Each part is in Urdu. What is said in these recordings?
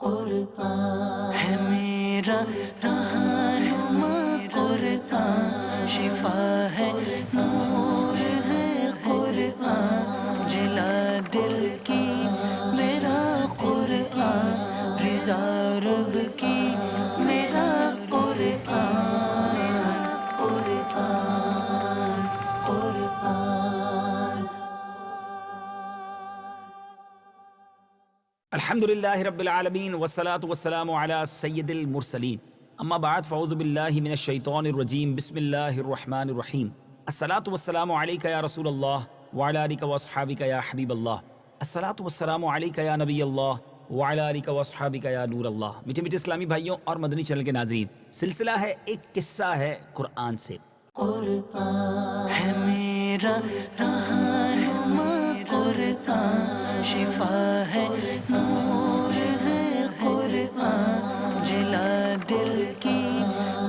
قرآن ہے میرا رہنما، قرآن شفا ہے، نور ہے قرآن، جلا دل کی میرا قرآن، رضا رب کی میرا قرآن، قرآن قرآن۔ الحمدللہ رب العالمین والصلاة والسلام علی سید المرسلین، اما بعد فاعوذ باللہ من الشیطان الرجیم، بسم اللہ الرحمن الرحیم۔ الصلاة والسلام علیکہ یا رسول اللہ وعلی آلک واصحابک یا حبیب اللہ، الصلاة والسلام علیکہ یا نبی اللہ وعلی آلک واصحابک یا نور اللہ۔ میٹھے میٹھے اسلامی بھائیوں اور مدنی چینل کے ناظرین، سلسلہ ہے ایک قصہ ہے قرآن سے۔ قرآن ہے میرا رہنما، قرآن شفا ہے، نور ہے قرآن، جلا دل کی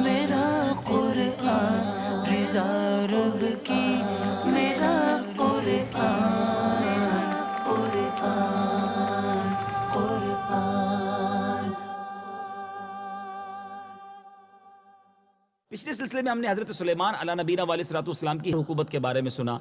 میرا قرآن، رضا رب کی میرا قرآن، قرآن قرآن۔ پچھلے سلسلے میں ہم نے حضرت سلیمان علیہ نبینا علیہ الصلوۃ والسلام کی حکومت کے بارے میں سنا،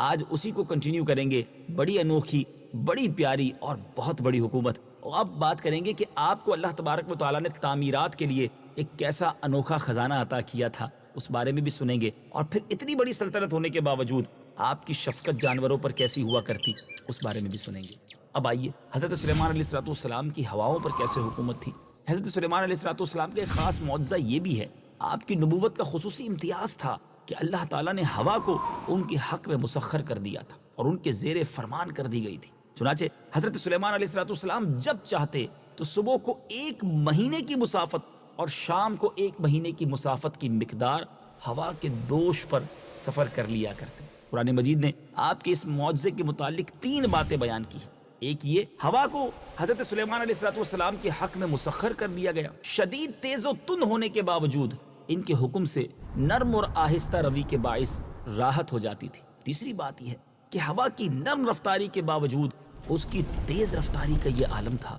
آج اسی کو کنٹینیو کریں گے۔ بڑی انوکھی، بڑی پیاری اور بہت بڑی حکومت۔ اور اب بات کریں گے کہ آپ کو اللہ تبارک و تعالیٰ نے تعمیرات کے لیے ایک کیسا انوکھا خزانہ عطا کیا تھا، اس بارے میں بھی سنیں گے۔ اور پھر اتنی بڑی سلطنت ہونے کے باوجود آپ کی شفقت جانوروں پر کیسی ہوا کرتی، اس بارے میں بھی سنیں گے۔ اب آئیے، حضرت سلیمان علیہ الصلوۃ والسلام کی ہواؤں پر کیسے حکومت تھی۔ حضرت سلیمان علیہ الصلوۃ والسلام کے خاص معجزہ یہ بھی ہے، آپ کی نبوت کا خصوصی امتیاز تھا کہ اللہ تعالیٰ نے ہوا کو ان کے حق میں مسخر کر دیا تھا اور ان کے زیر فرمان کر دی گئی تھی۔ چنانچہ حضرت سلیمان علیہ الصلوۃ والسلام جب چاہتے تو صبح کو 1 مہینے کی مسافت اور شام کو 1 مہینے کی مسافت کی مقدار ہوا کے دوش پر سفر کر لیا کرتے۔ قرآن مجید نے آپ کے اس معجزے کے متعلق 3 باتیں بیان کی ہیں۔ ایک یہ، ہوا کو حضرت سلیمان علیہ الصلوۃ والسلام کے حق میں مسخر کر دیا گیا، شدید تیز و تند ہونے کے باوجود ان کے حکم سے نرم اور آہستہ روی کے باعث راحت ہو جاتی تھی۔ تیسری بات یہ ہے کہ ہوا کی نرم رفتاری کے باوجود اس کی تیز رفتاری کا یہ عالم تھا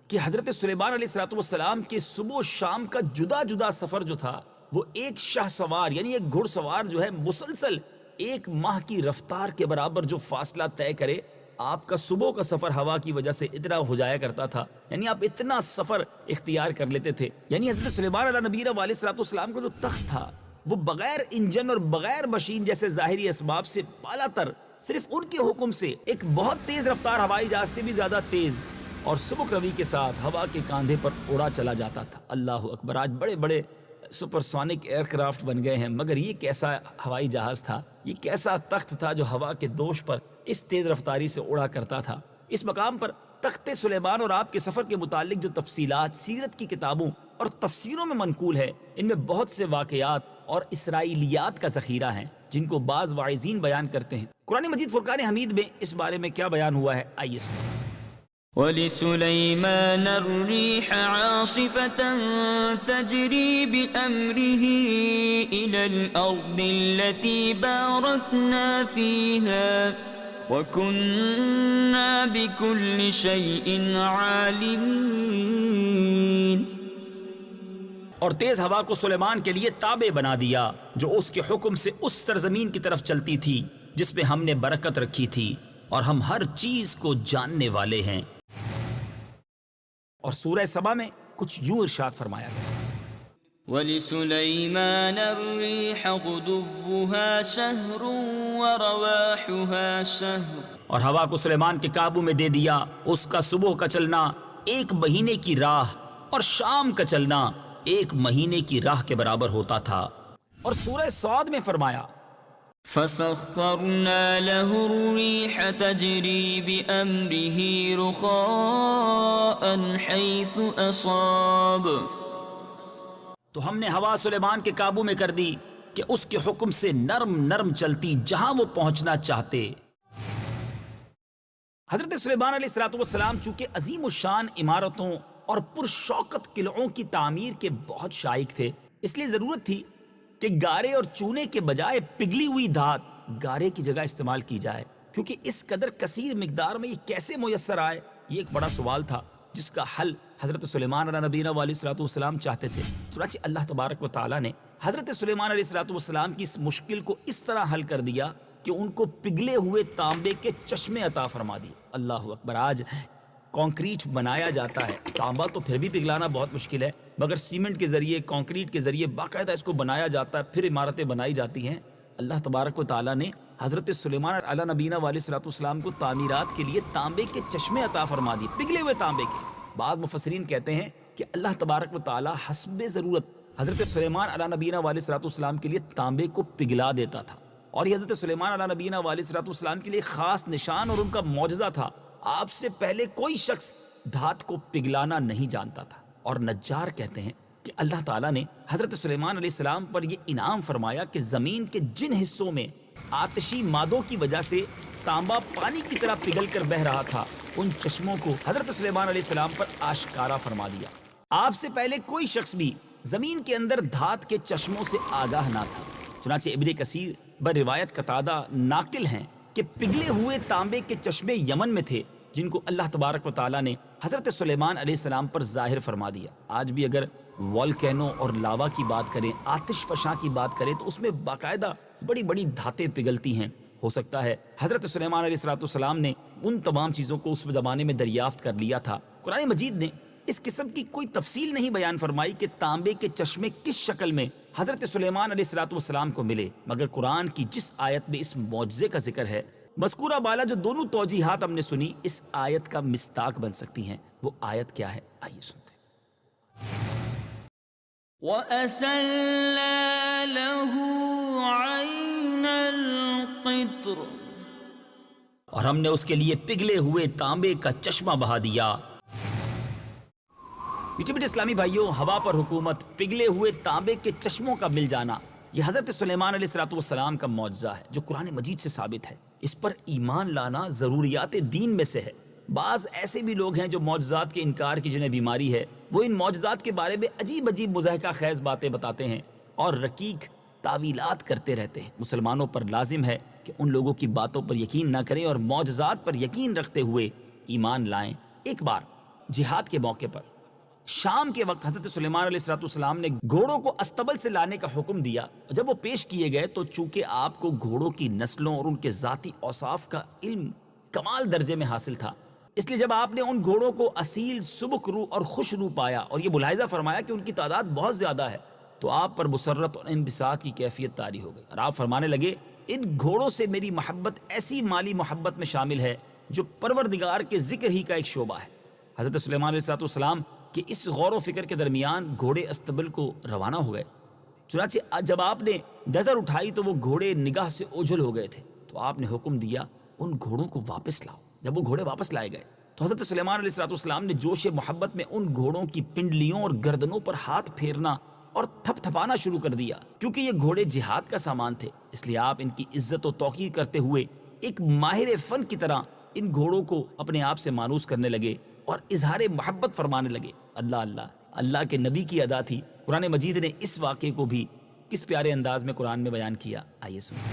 کہ حضرت سلیمان علیہ الصلوۃ والسلام کے صبح و شام کا جدا جدا سفر جو تھا، وہ ایک شاہ سوار یعنی ایک گھڑ سوار جو ہے مسلسل 1 ماہ کی رفتار کے برابر جو فاصلہ طے کرے، آپ کا صبح کا سفر ہوا کی وجہ سے اتنا ہو جایا کرتا تھا، یعنی آپ اتنا سفر اختیار کر لیتے تھے۔ یعنی حضرت سلیمان علیہ نبی علیہ الصلوۃ والسلام کا جو تخت تھا، وہ بغیر انجن اور بغیر مشین جیسے ظاہری اسباب سے بالا تر، صرف ان کے حکم سے ایک بہت تیز رفتار ہوائی جہاز سے بھی زیادہ تیز اور سبک روی کے ساتھ ہوا کے کاندھے پر اڑا چلا جاتا تھا۔ اللہ اکبر! آج بڑے بڑے سپر سونک ایئر کرافٹ بن گئے ہیں، مگر یہ کیسا ہوائی جہاز تھا، یہ کیسا تخت تھا جو ہوا کے دوش پر اس تیز رفتاری سے اڑا کرتا تھا۔ اس مقام پر تخت سلیمان اور آپ کے سفر کے متعلق جو تفصیلات سیرت کی کتابوں اور تفسیروں میں منقول ہے، ان میں بہت سے واقعات اور اسرائیلیات کا ذخیرہ ہیں جن کو بعض واعظین بیان کرتے ہیں۔ قرآن مجید فرقان حمید میں اس بارے میں کیا بیان ہوا ہے، آئیے سنیں۔ وَلِسُلَيْمَانَ الرِّيحَ عَاصِفَةً تَجْرِي بِأَمْرِهِ إِلَى الْأَرْضِ الَّتِي بَارَكْنَا فِيهَا وَكُنَّا بِكُلِّ شَيْءٍ عَالِمِينَ۔ اور تیز ہوا کو سلیمان کے لیے تابع بنا دیا جو اس کے حکم سے اس سرزمین کی طرف چلتی تھی جس میں ہم نے برکت رکھی تھی، اور ہم ہر چیز کو جاننے والے ہیں۔ اور سورہ سبا میں کچھ یوں ارشاد فرمایا گیا، وَلِسُلَيْمَانَ الرِّيحَ غُدُوُّهَا شَهْرٌ وَرَوَاحُهَا شَهْرٌ۔ اور ہوا کو سلیمان کے قابو میں دے دیا، اس کا صبح کا چلنا 1 مہینے کی راہ اور شام کا چلنا 1 مہینے کی راہ کے برابر ہوتا تھا۔ اور سورہ صاد میں فرمایا، فَسَخَّرْنَا لَهُ الرِّيحَ تَجْرِي بِأَمْرِهِ رُخَاءً حَيْثُ أَصَابَ۔ تو ہم نے ہوا سلیمان کے قابو میں کر دی کہ اس کے حکم سے نرم نرم چلتی جہاں وہ پہنچنا چاہتے۔ حضرت سلیمان علیہ الصلوۃ والسلام چونکہ عظیم الشان عمارتوں اور پرشوکت قلعوں کی تعمیر کے بہت شائق تھے، اس لیے ضرورت تھی کہ گارے اور چونے کے بجائے پگھلی ہوئی دھات گارے کی جگہ استعمال کی جائے، کیونکہ اس قدر کثیر مقدار میں یہ کیسے میسر آئے، یہ ایک بڑا سوال تھا جس کا حل حضرت سلیمان علیہ نبینا علیہ الصلوۃ والسلام چاہتے تھے. چنانچہ اللہ تبارک و تعالیٰ نے حضرت سلیمان علیہ الصلوۃ والسلام کی اس مشکل کو اس طرح حل کر دیا کہ ان کو پگھلے ہوئے تانبے کے چشمے عطا فرما دیے. اللہ اکبر. آج کانکریٹ بنایا جاتا ہے، تانبا تو پھر بھی پگھلانا بہت مشکل ہے، مگر سیمنٹ کے ذریعے، کانکریٹ کے ذریعے باقاعدہ اس کو بنایا جاتا ہے، پھر عمارتیں بنائی جاتی ہیں. اللہ تبارک و تعالیٰ نے حضرت سلیمان علیہ نبینا علیہ الصلوۃ والسلام کو تعمیرات کے لیے تانبے کے چشمے عطا فرما دیے، پگھلے ہوئے تانبے کے. بعض مفسرین کہتے ہیں کہ اللہ تبارک و تعالیٰ حسب ضرورت حضرت سلیمان علیہ نبینا علیہ الصلوۃ والسلام کے لیے تانبے کو پگھلا دیتا تھا، اور یہ حضرت سلیمان علیہ نبینا علیہ الصلوۃ والسلام کے لیے خاص نشان اور ان کا معجزہ تھا. آپ سے پہلے کوئی شخص دھات کو پگھلانا نہیں جانتا تھا. اور نجار کہتے ہیں کہ اللہ تعالیٰ نے حضرت سلیمان علیہ السلام پر یہ انعام فرمایا کہ زمین کے جن حصوں میں آتشی مادوں کی وجہ سے تانبا پانی کی طرح پگھل کر بہہ رہا تھا، ان چشموں کو حضرت سلیمان علیہ السلام پر آشکارا فرما دیا. آپ سے پہلے کوئی شخص بھی زمین کے اندر دھات کے چشموں سے آگاہ نہ تھا. چنانچہ ابن کثیر بر روایت قتادہ ناقل ہیں کہ پگھلے ہوئے تانبے کے چشمے یمن میں تھے، جن کو اللہ تبارک و تعالیٰ نے حضرت سلیمان علیہ السلام پر ظاہر فرما دیا. آج بھی اگر والکینو اور لاوا کی بات کریں، آتش فشاں کی بات کریں، تو اس میں باقاعدہ بڑی بڑی دھاتیں پگھلتی ہیں. ہو سکتا ہے حضرت سلیمان علیہ السلام نے ان تمام چیزوں کو اس زمانے میں دریافت کر لیا تھا. قرآن مجید نے اس قسم کی کوئی تفصیل نہیں بیان فرمائی کہ تانبے کے چشمے کس شکل میں حضرت سلیمان علیہ السلام کو ملے، مگر قرآن کی جس آیت میں اس معجزے کا ذکر ہے، مذکورہ بالا جو دونوں توجیحات ہم نے سنی اس آیت کا مصداق بن سکتی ہیں. وہ آیت کیا ہے؟ آئیے سنتے ہیں. وَأَسَلَّا لَهُ عَيْنَ الْقِطْرِ، اور ہم نے اس کے لیے پگھلے ہوئے تانبے کا چشمہ بہا دیا. میٹھے میٹھے اسلامی بھائیوں، ہوا پر حکومت، پگھلے ہوئے تانبے کے چشموں کا مل جانا، یہ حضرت سلیمان علیہ السلام کا معجزہ ہے جو قرآن مجید سے ثابت ہے. اس پر ایمان لانا ضروریات دین میں سے ہے. بعض ایسے بھی لوگ ہیں جو معجزات کے انکار کی جنہیں بیماری ہے، وہ ان معجزات کے بارے میں عجیب عجیب مضحکہ خیز باتیں بتاتے ہیں اور رقیق تعویلات کرتے رہتے ہیں. مسلمانوں پر لازم ہے کہ ان لوگوں کی باتوں پر یقین نہ کریں اور معجزات پر یقین رکھتے ہوئے ایمان لائیں. ایک بار جہاد کے موقع پر شام کے وقت حضرت سلیمان علیہ السلام نے گھوڑوں کو استبل سے لانے کا حکم دیا. جب وہ پیش کیے گئے تو چونکہ آپ کو گھوڑوں کی نسلوں اور ان کے ذاتی اوصاف کا علم کمال درجے میں حاصل تھا، اس لیے جب آپ نے ان گھوڑوں کو اصیل، سبک روح اور خوش روح پایا اور یہ ملاحظہ فرمایا کہ ان کی تعداد بہت زیادہ ہے، تو آپ پر مسرت اور انبساط کی کیفیت طاری ہو گئی اور آپ فرمانے لگے، ان گھوڑوں سے میری محبت ایسی مالی محبت میں شامل ہے جو پروردگار کے ذکر ہی کا ایک شعبہ ہے. حضرت سلیمان علیہ السلام کہ اس غور و فکر کے درمیان گھوڑے استبل کو روانہ ہو گئے. چنانچہ جب آپ نے نظر اٹھائی تو وہ گھوڑے نگاہ سے اوجھل ہو گئے تھے، تو آپ نے حکم دیا ان گھوڑوں کو واپس لاؤ. جب وہ گھوڑے واپس لائے گئے تو حضرت سلیمان علیہ السلام نے جوش محبت میں ان گھوڑوں کی پنڈلیوں اور گردنوں پر ہاتھ پھیرنا اور تھپ تھپانا شروع کر دیا. کیونکہ یہ گھوڑے جہاد کا سامان تھے، اس لیے آپ ان کی عزت و توقیر کرتے ہوئے ایک ماہر فن کی طرح ان گھوڑوں کو اپنے آپ سے مانوس کرنے لگے اور اظہار محبت فرمانے لگے. اللہ اللہ، اللہ کے نبی کی ادا تھی. قرآن مجید نے اس واقعے کو بھی کس پیارے انداز میں قرآن میں بیان کیا. آئیے سنیں.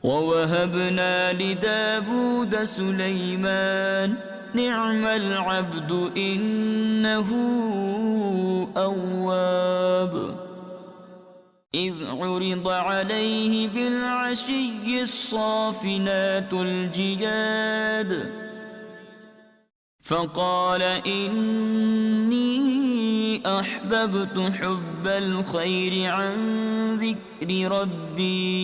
وَوَهَبْنَا لِدَاوُودَ سُلَيْمَانَ نِعْمَ الْعَبْدُ إِنَّهُ أَوَّابٌ إِذْ عُرِضَ عَلَيْهِ بِالْعَشِيِّ الصَّافِنَاتُ الْجِيَادُ فَقَالَ إِنِّي أَحْبَبْتُ حُبَّ الْخَيْرِ عَنْ ذِكْرِ رَبِّي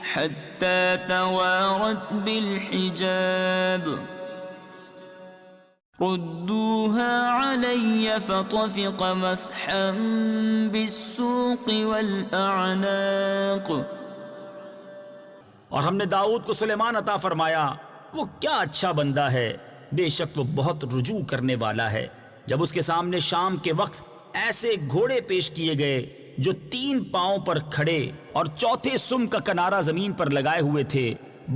حَتَّى تَوَارَتْ بِالْحِجَابِ رُدُّوهَا عَلَيَّ فَطَفِقَ مَسْحًا بِالسُّوقِ وَالْأَعْنَاقِ. اور ہم نے داؤد کو سلیمان عطا فرمایا، وہ کیا اچھا بندہ ہے، بے شک وہ بہت رجوع کرنے والا ہے. جب اس کے سامنے شام کے وقت ایسے گھوڑے پیش کیے گئے جو 3 پاؤں پر کھڑے اور چوتھے سم کا کنارہ زمین پر لگائے ہوئے تھے،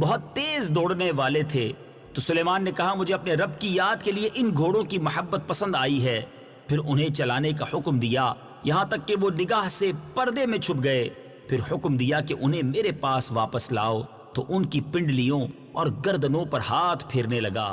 بہت تیز دوڑنے والے تھے، تو سلیمان نے کہا مجھے اپنے رب کی یاد کے لیے ان گھوڑوں کی محبت پسند آئی ہے. پھر انہیں چلانے کا حکم دیا یہاں تک کہ وہ نگاہ سے پردے میں چھپ گئے. پھر حکم دیا کہ انہیں میرے پاس واپس لاؤ، تو ان کی پنڈلیوں اور گردنوں پر ہاتھ پھیرنے لگا.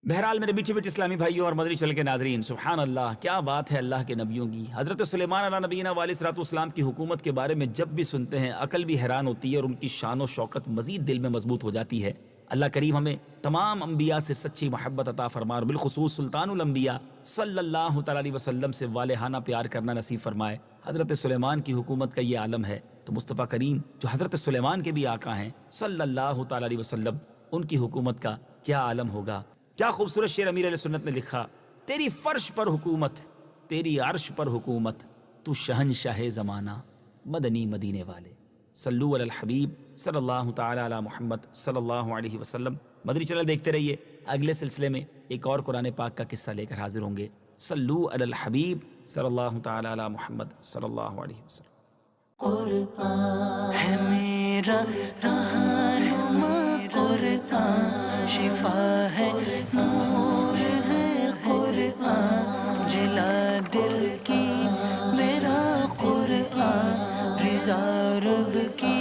بہرحال میرے میٹھے میٹھے اسلامی بھائیوں اور مدنی چینل کے ناظرین، سبحان اللہ، کیا بات ہے اللہ کے نبیوں کی۔ حضرت سلیمان علیہ نبینا علیہ الصلوۃ والسلام کی حکومت کے بارے میں جب بھی سنتے ہیں عقل بھی حیران ہوتی ہے اور ان کی شان و شوکت مزید دل میں مضبوط ہو جاتی ہے۔ اللہ کریم ہمیں تمام انبیاء سے سچی محبت عطا فرمائے اور بالخصوص سلطان الانبیاء صلی اللہ تعالی علیہ وسلم سے والہانہ پیار کرنا نصیب فرمائے۔ حضرت سلیمان کی حکومت کا یہ عالم ہے تو مصطفیٰ کریم جو حضرت سلیمان کے بھی آقا ہیں صلی اللہ تعالی علیہ وسلم، ان کی حکومت کا کیا عالم ہوگا۔ کیا خوبصورت شعر امیر علیہ سنت نے لکھا، تیری فرش پر حکومت، تیری عرش پر حکومت، تو شہنشاہ زمانہ، مدنی مدینے والے۔ صلو علی الحبیب صلی اللہ تعالی علی محمد صلی اللہ علیہ وسلم۔ مدنی چینل دیکھتے رہیے، اگلے سلسلے میں ایک اور قرآن پاک کا قصہ لے کر حاضر ہوں گے۔ صلو علی الحبیب صلی اللہ تعالی علی محمد صلی اللہ علیہ وسلم۔ قرآن ہے میرا رہنما، قرآن شفا ہے، نور ہے قرآن، جلا دل کی میرا قرآن، رضا رب کی